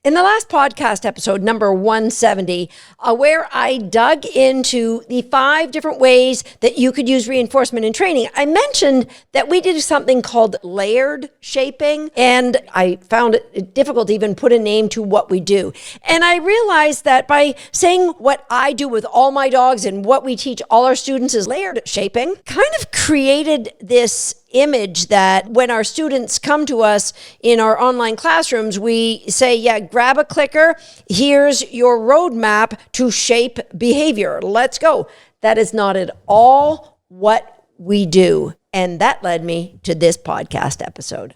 In the last podcast episode, number 170, where I dug into the 5 different ways that you could use reinforcement in training, I mentioned that we did something called layered shaping, and I found it difficult to even put a name to what we do. And I realized that by saying what I do with all my dogs and what we teach all our students is layered shaping, kind of created this image that when our students come to us in our online classrooms, we say, yeah, grab a clicker. Here's your roadmap to shape behavior. Let's go. That is not at all what we do. And that led me to this podcast episode.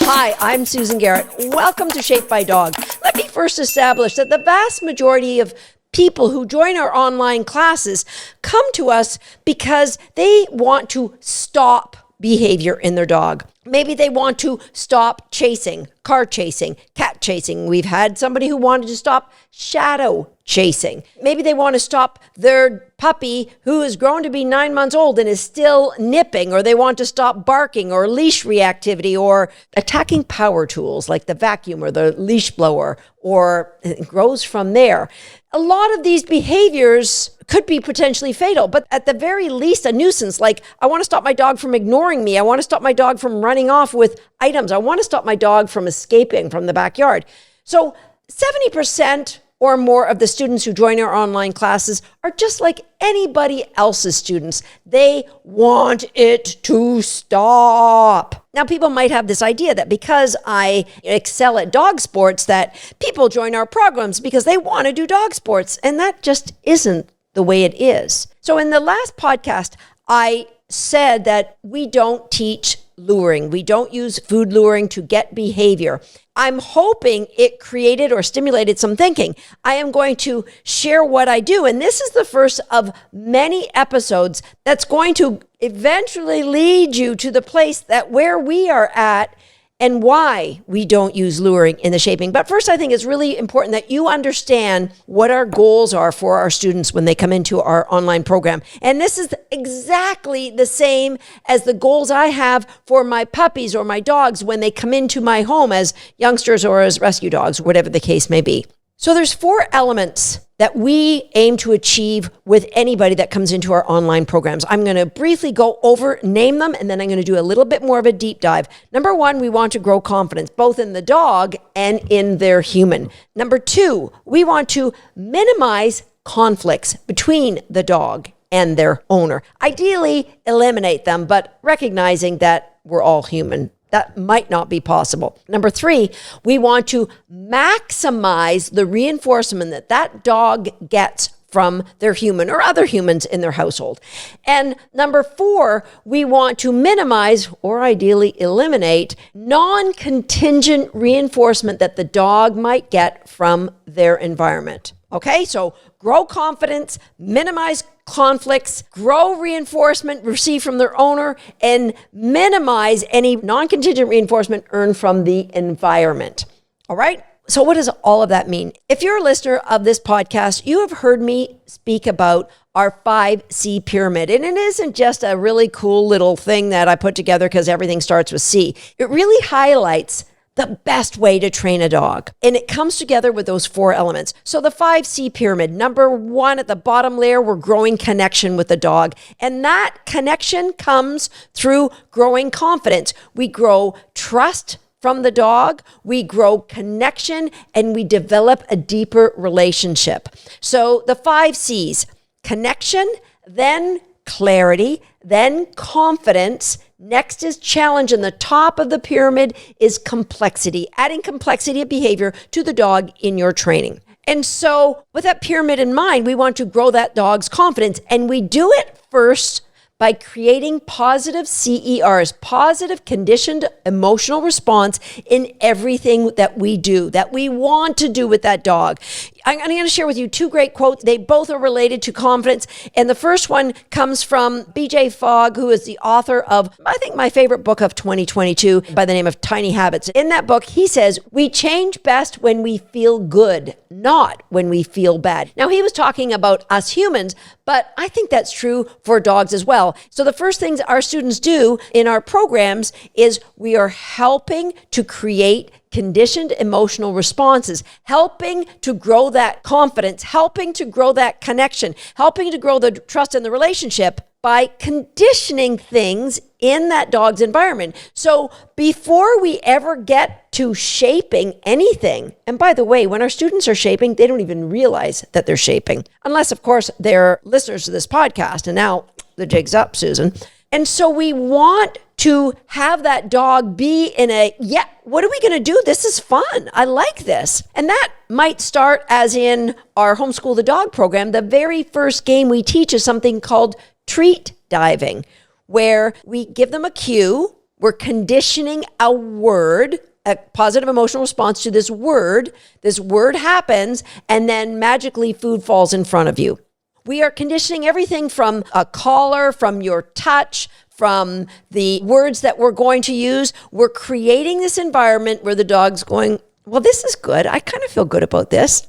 Hi, I'm Susan Garrett. Welcome to Shape by Dog. Let me first establish that the vast majority of people who join our online classes come to us because they want to stop behavior in their dog. Maybe they want to stop chasing, car chasing, cat chasing. We've had somebody who wanted to stop shadow chasing. Maybe they want to stop their puppy who has grown to be 9 months old and is still nipping, or they want to stop barking or leash reactivity or attacking power tools like the vacuum or the leash blower, or it grows from there. A lot of these behaviors could be potentially fatal, but at the very least a nuisance. Like, I want to stop my dog from ignoring me. I want to stop my dog from running off with items. I want to stop my dog from escaping from the backyard. So 70% or more of the students who join our online classes are just like anybody else's students. They want it to stop. Now, people might have this idea that because I excel at dog sports, that people join our programs because they want to do dog sports. And that just isn't the way it is. So in the last podcast, I said that we don't teach luring. We don't use food luring to get behavior. I'm hoping it created or stimulated some thinking. I am going to share what I do. And this is the first of many episodes that's going to eventually lead you to the place that where we are at and why we don't use luring in the shaping. But first, I think it's really important that you understand what our goals are for our students when they come into our online program. And this is exactly the same as the goals I have for my puppies or my dogs when they come into my home as youngsters or as rescue dogs, whatever the case may be. So there's 4 elements that we aim to achieve with anybody that comes into our online programs. I'm going to briefly go over, name them, and then I'm going to do a little bit more of a deep dive. Number 1, we want to grow confidence, both in the dog and in their human. Number 2, we want to minimize conflicts between the dog and their owner. Ideally, eliminate them, but recognizing that we're all human. That might not be possible. Number 3, we want to maximize the reinforcement that that dog gets from their human or other humans in their household. And number 4, we want to minimize or ideally eliminate non-contingent reinforcement that the dog might get from their environment. Okay, so grow confidence, minimize conflicts, grow reinforcement received from their owner, and minimize any non-contingent reinforcement earned from the environment. All right? So what does all of that mean? If you're a listener of this podcast, you have heard me speak about our 5C pyramid. And it isn't just a really cool little thing that I put together because everything starts with C. It really highlights the best way to train a dog. And it comes together with those 4 elements. So the 5C pyramid, number 1 at the bottom layer, we're growing connection with the dog. And that connection comes through growing confidence. We grow trust from the dog, we grow connection, and we develop a deeper relationship. So the 5 C's, connection, then clarity, then confidence. Next is challenge, and the top of the pyramid is complexity, adding complexity of behavior to the dog in your training. And so with that pyramid in mind, we want to grow that dog's confidence, and we do it first by creating positive CERs, positive conditioned emotional response in everything that we do, that we want to do with that dog. I'm going to share with you two great quotes. They both are related to confidence. And the first one comes from BJ Fogg, who is the author of, I think, my favorite book of 2022 by the name of Tiny Habits. In that book, he says, we change best when we feel good, not when we feel bad. Now, he was talking about us humans, but I think that's true for dogs as well. So the first things our students do in our programs is we are helping to create conditioned emotional responses, helping to grow that confidence, helping to grow that connection, helping to grow the trust in the relationship by conditioning things in that dog's environment. So before we ever get to shaping anything, and by the way, when our students are shaping, they don't even realize that they're shaping, unless, of course, they're listeners to this podcast. And now the jig's up, Susan. And so we want to have that dog be in a, yeah, what are we going to do? This is fun. I like this. And that might start as in our Homeschool the Dog program. The very first game we teach is something called treat diving, where we give them a cue. We're conditioning a word, a positive emotional response to this word. This word happens, and then magically food falls in front of you. We are conditioning everything from a collar, from your touch, from the words that we're going to use. We're creating this environment where the dog's going, well, this is good. I kind of feel good about this.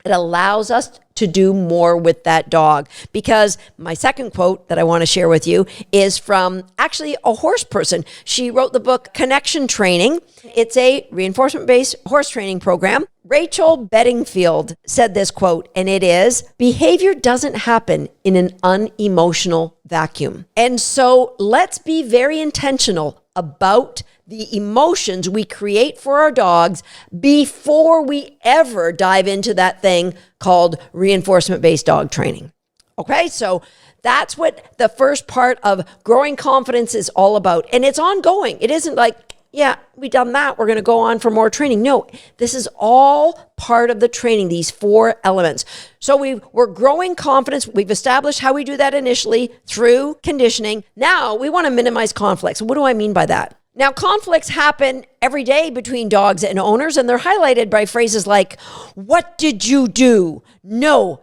It allows us to do more with that dog, because my second quote that I want to share with you is from actually a horse person. She wrote the book Connection Training. It's a reinforcement-based horse training program. Rachel Bedingfield said this quote, and it is, behavior doesn't happen in an unemotional vacuum. And so let's be very intentional about the emotions we create for our dogs before we ever dive into that thing called reinforcement-based dog training. Okay, so that's what the first part of growing confidence is all about. And it's ongoing. It isn't like, yeah, we've done that, we're going to go on for more training. No, this is all part of the training, these 4 elements. So we're growing confidence. We've established how we do that initially through conditioning. Now we want to minimize conflicts. What do I mean by that? Now, conflicts happen every day between dogs and owners, and they're highlighted by phrases like, what did you do? No,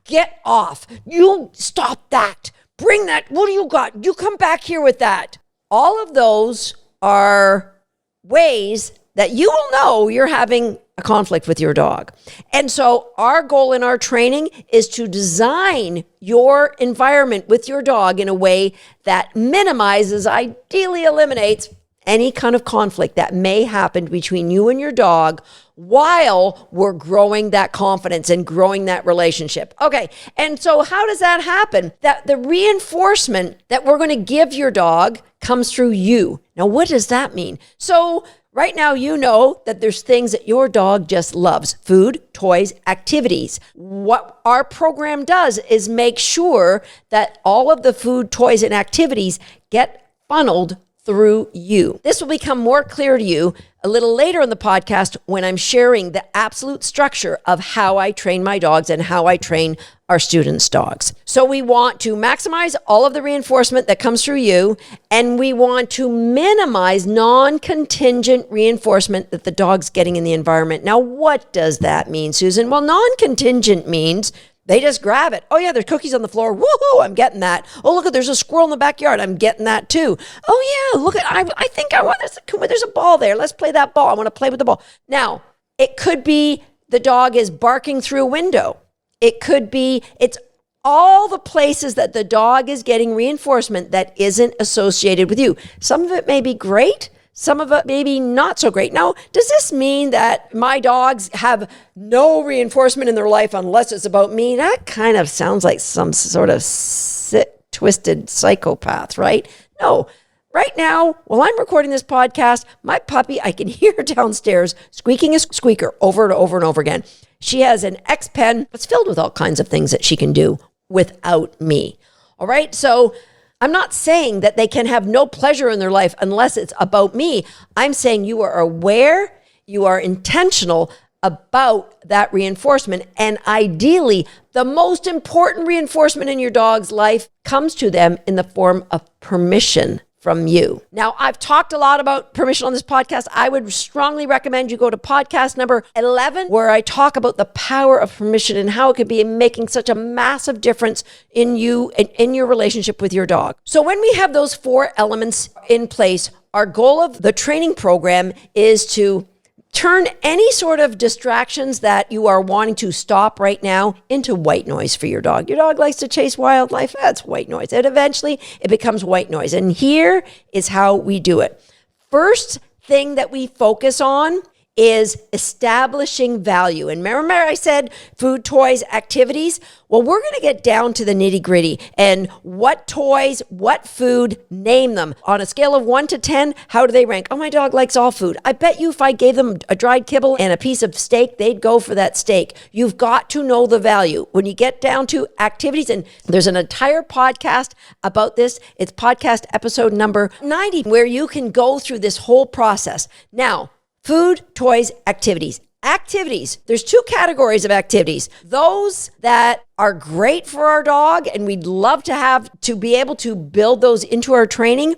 get off. You stop that. Bring that. What do you got? You come back here with that. All of those are ways that you will know you're having a conflict with your dog. And so our goal in our training is to design your environment with your dog in a way that minimizes, ideally eliminates, any kind of conflict that may happen between you and your dog while we're growing that confidence and growing that relationship. Okay, and so how does that happen? That the reinforcement that we're going to give your dog comes through you. Now, what does that mean? So right now, you know that there's things that your dog just loves: food, toys, activities. What our program does is make sure that all of the food, toys, and activities get funneled through you. This will become more clear to you a little later in the podcast when I'm sharing the absolute structure of how I train my dogs and how I train our students' dogs. So we want to maximize all of the reinforcement that comes through you, and we want to minimize non-contingent reinforcement that the dog's getting in the environment. Now, what does that mean, Susan? Well, non-contingent means they just grab it. Oh yeah, there's cookies on the floor. Woohoo, I'm getting that. Oh, look, there's a squirrel in the backyard. I'm getting that too. Oh yeah, look, I think I want this. There's a ball there. Let's play that ball. I want to play with the ball. Now, it could be the dog is barking through a window. It could be, it's all the places that the dog is getting reinforcement that isn't associated with you. Some of it may be great. Some of it maybe not so great. Now, does this mean that my dogs have no reinforcement in their life unless it's about me? That kind of sounds like some sort of sick, twisted psychopath, right? No. Right now, while I'm recording this podcast, my puppy, I can hear downstairs squeaking a squeaker over and over and over again. She has an X pen that's filled with all kinds of things that she can do without me. All right? So I'm not saying that they can have no pleasure in their life unless it's about me. I'm saying you are aware, you are intentional about that reinforcement. And ideally, the most important reinforcement in your dog's life comes to them in the form of permission from you. Now, I've talked a lot about permission on this podcast. I would strongly recommend you go to podcast number 11, where I talk about the power of permission and how it could be making such a massive difference in you and in your relationship with your dog. So when we have those 4 elements in place, our goal of the training program is to turn any sort of distractions that you are wanting to stop right now into white noise for your dog. Your dog likes to chase wildlife. That's white noise. And eventually it becomes white noise. And here is how we do it. First thing that we focus on is establishing value. And remember I said food, toys, activities? Well, we're going to get down to the nitty gritty and what toys, what food, name them. On a scale of 1 to 10, how do they rank? Oh, my dog likes all food. I bet you if I gave them a dried kibble and a piece of steak, they'd go for that steak. You've got to know the value. When you get down to activities, and there's an entire podcast about this. It's podcast episode number 90, where you can go through this whole process. Now, food, toys, activities. Activities. There's 2 categories of activities. Those that are great for our dog, and we'd love to be able to build those into our training,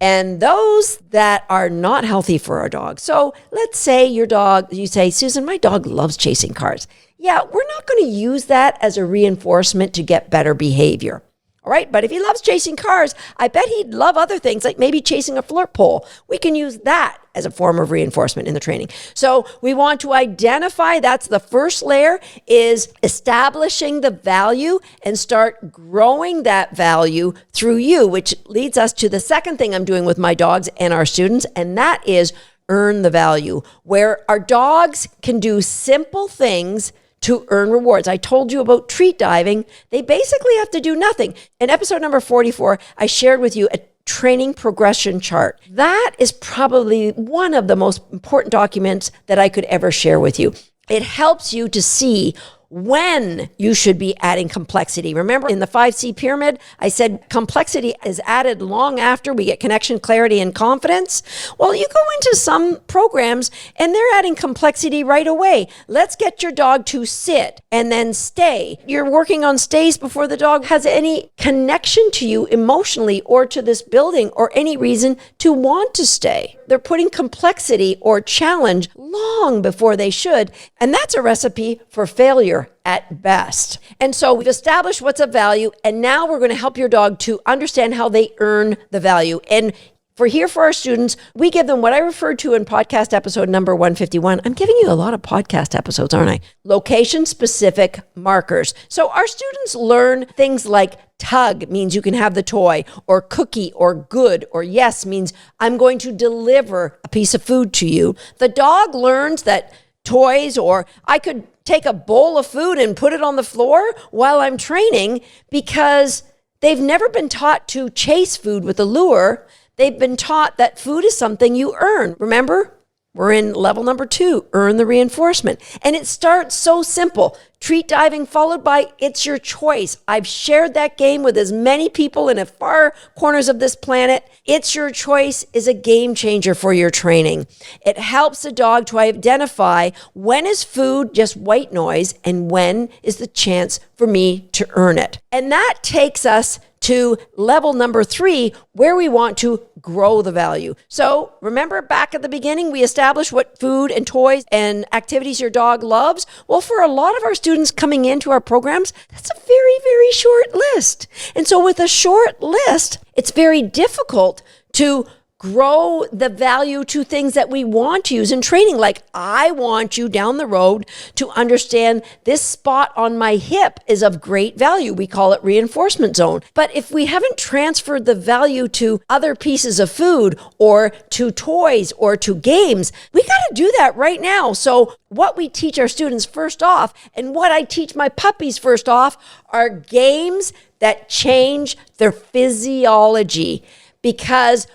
and those that are not healthy for our dog. So let's say you say, Susan, my dog loves chasing cars. Yeah, we're not going to use that as a reinforcement to get better behavior. All right, but if he loves chasing cars, I bet he'd love other things, like maybe chasing a flirt pole. We can use that as a form of reinforcement in the training. So we want to identify, that's the first layer, is establishing the value and start growing that value through you, which leads us to the second thing I'm doing with my dogs and our students, and that is earn the value, where our dogs can do simple things to earn rewards. I told you about treat diving. They basically have to do nothing. In episode number 44, I shared with you a training progression chart. That is probably one of the most important documents that I could ever share with you. It helps you to see when you should be adding complexity. Remember in the 5C pyramid, I said complexity is added long after we get connection, clarity, and confidence. Well, you go into some programs and they're adding complexity right away. Let's get your dog to sit and then stay. You're working on stays before the dog has any connection to you emotionally or to this building or any reason to want to stay. They're putting complexity or challenge long before they should. And that's a recipe for failure at best. And so we've established what's of value. And now we're going to help your dog to understand how they earn the value. And for our students, we give them what I referred to in podcast episode number 151. I'm giving you a lot of podcast episodes, aren't I? Location-specific markers. So our students learn things like tug means you can have the toy, or cookie, or good, or yes means I'm going to deliver a piece of food to you. The dog learns that toys, or I could take a bowl of food and put it on the floor while I'm training, because they've never been taught to chase food with a lure. They've been taught that food is something you earn. Remember, we're in level number 2, earn the reinforcement. And it starts so simple. Treat diving followed by it's your choice. I've shared that game with as many people in the far corners of this planet. It's your choice is a game changer for your training. It helps the dog to identify when is food just white noise and when is the chance for me to earn it. And that takes us to level number 3, where we want to grow the value. So remember back at the beginning, we established what food and toys and activities your dog loves. Well, for a lot of our students coming into our programs, that's a very, very short list. And so with a short list, it's very difficult to grow the value to things that we want to use in training. Like, I want you down the road to understand this spot on my hip is of great value. We call it reinforcement zone. But if we haven't transferred the value to other pieces of food or to toys or to games, we got to do that right now. So what we teach our students first off, and what I teach my puppies first off, are games that change their physiology. Because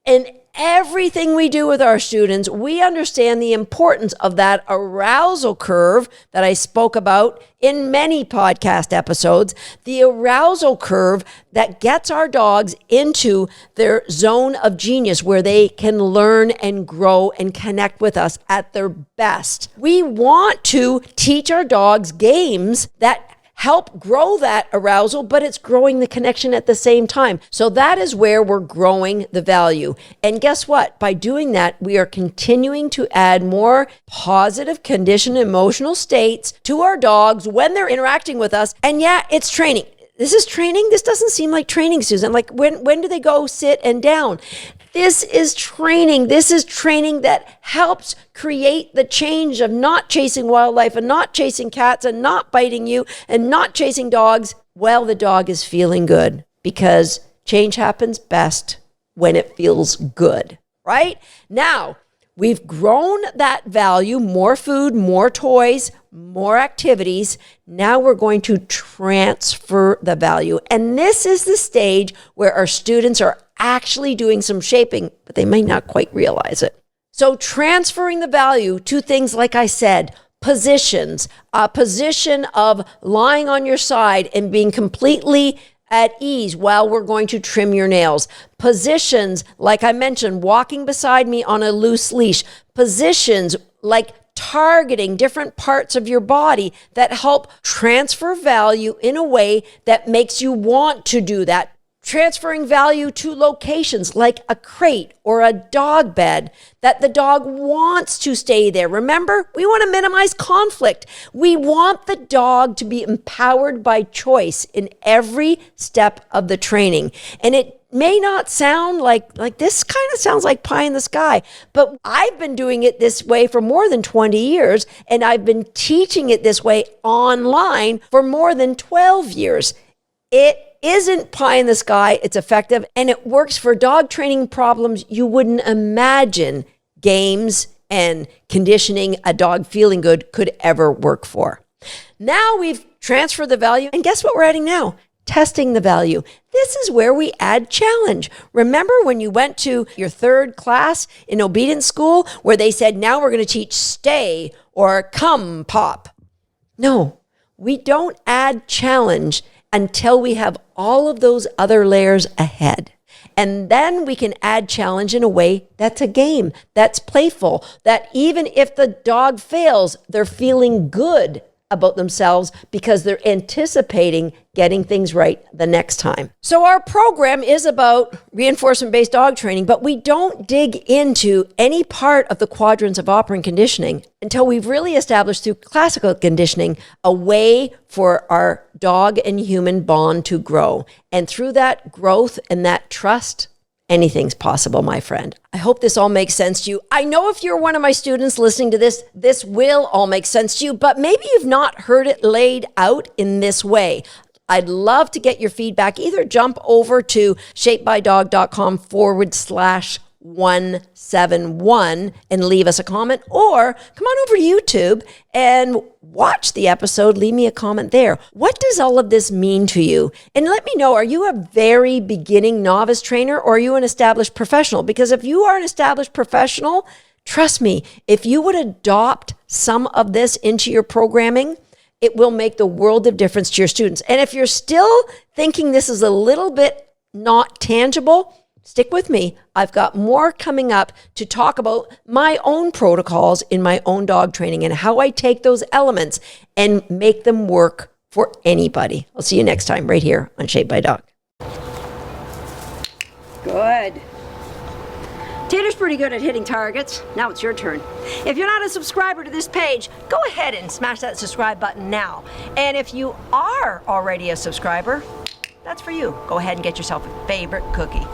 in everything we do with our students, we understand the importance of that arousal curve that I spoke about in many podcast episodes, the arousal curve that gets our dogs into their zone of genius where they can learn and grow and connect with us at their best. We want to teach our dogs games that help grow that arousal, but it's growing the connection at the same time. So that is where we're growing the value. And guess what? By doing that, we are continuing to add more positive conditioned emotional states to our dogs when they're interacting with us. And yeah, it's training. This is training. This doesn't seem like training, Susan. Like when do they go sit and down? This is training. This is training that helps create the change of not chasing wildlife and not chasing cats and not biting you and not chasing dogs while the dog is feeling good, because change happens best when it feels good, right? Now, we've grown that value, more food, more toys, more activities. Now we're going to transfer the value. And this is the stage where our students are actually doing some shaping, but they may not quite realize it. So transferring the value to things, like I said, positions, a position of lying on your side and being completely at ease while we're going to trim your nails. Positions, like I mentioned, walking beside me on a loose leash. Positions like targeting different parts of your body that help transfer value in a way that makes you want to do that. Transferring value to locations like a crate or a dog bed that the dog wants to stay there. Remember, we want to minimize conflict. We want the dog to be empowered by choice in every step of the training. And it may not sound like this kind of sounds like pie in the sky, but I've been doing it this way for more than 20 years, and I've been teaching it this way online for more than 12 years. It isn't pie in the sky. It's effective, and it works for dog training problems you wouldn't imagine games and conditioning a dog feeling good could ever work for. Now we've transferred the value, and guess what we're adding now? Testing the value. This is where we add challenge. Remember when you went to your third class in obedience school where they said, now we're going to teach stay or come, pop? No, we don't add challenge until we have all of those other layers ahead. And then we can add challenge in a way that's a game, that's playful, that even if the dog fails, they're feeling good about themselves because they're anticipating getting things right the next time. So our program is about reinforcement-based dog training, but we don't dig into any part of the quadrants of operant conditioning until we've really established through classical conditioning a way for our dog and human bond to grow. And through that growth and that trust, anything's possible, my friend. I hope this all makes sense to you. I know if you're one of my students listening to this, this will all make sense to you, but maybe you've not heard it laid out in this way. I'd love to get your feedback. Either jump over to shapedbydog.com/171 and leave us a comment, or come on over to YouTube and watch the episode. Leave me a comment there. What does all of this mean to you? And let me know, are you a very beginning novice trainer or are you an established professional? Because if you are an established professional, trust me, if you would adopt some of this into your programming, it will make the world of difference to your students. And if you're still thinking this is a little bit not tangible, stick with me. I've got more coming up to talk about my own protocols in my own dog training and how I take those elements and make them work for anybody. I'll see you next time right here on Shaped by Dog. Good. Tater's pretty good at hitting targets. Now it's your turn. If you're not a subscriber to this page, go ahead and smash that subscribe button now. And if you are already a subscriber, that's for you. Go ahead and get yourself a favorite cookie.